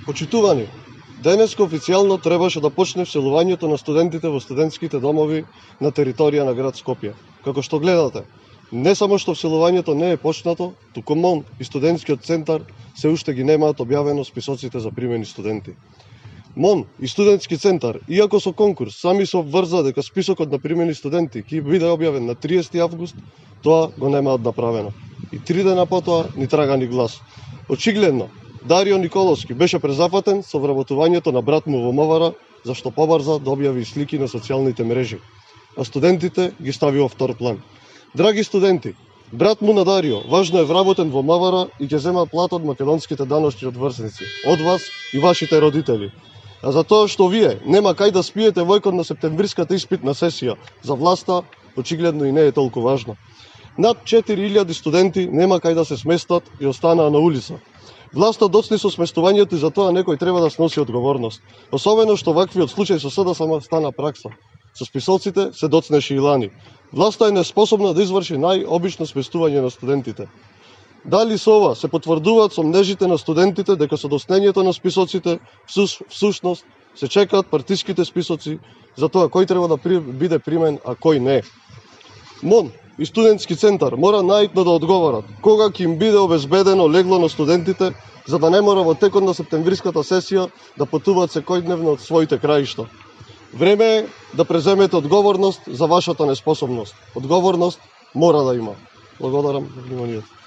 Почитувани, денеска официјално требаше да почне вселувањето на студентите во студентските домови на територија на град Скопје. Како што гледате, не само што вселувањето не е почнато, туку МОН и студентскиот центар се уште ги немаат објавено списоците за примени студенти. МОН и студентски центар, иако со конкурс, сами се обврзаа дека списокот на примени студенти ќе биде објавен на 30 август, тоа го немаат направено. И 3 дена потоа ни трага ни глас. Очигледно, Дарио Николовски беше презафатен со вработувањето на брат му во Мовара, зашто побрза да објави слики на социјалните мрежи, а студентите ги стави во втор план. Драги студенти, брат му на Дарио важно е вработен во Мовара и ќе зема плата од македонските даношни одврсници, од вас и вашите родители. А за тоа што вие нема кај да спиете војкот на септемвриската испитна сесија за власта, очигледно и не е толку важно. Над 4000 студенти нема кај да се сместат и останаа на улица. Власта доцни со сместувањето и за тоа некој треба да сноси одговорност. Особено што ваквиот случај со СДСМ стана пракса. Со списоците се доцнеше и лани. Власта е неспособна да изврши најобично сместување на студентите. Дали со ова се потврдуваат сомнежите на студентите дека со доцнењето на списоците всушност се чекаат партиските списоци за тоа кој треба да биде примен, а кој не. МОН и студентски центар мора најитно да одговорат кога ќе им биде обезбедено легло на студентите, за да не мора во текот на септемвриската сесија да патуваат секојдневно од своите краишта. Време е да преземете одговорност за вашата неспособност. Одговорност мора да има. Благодарам за вниманието.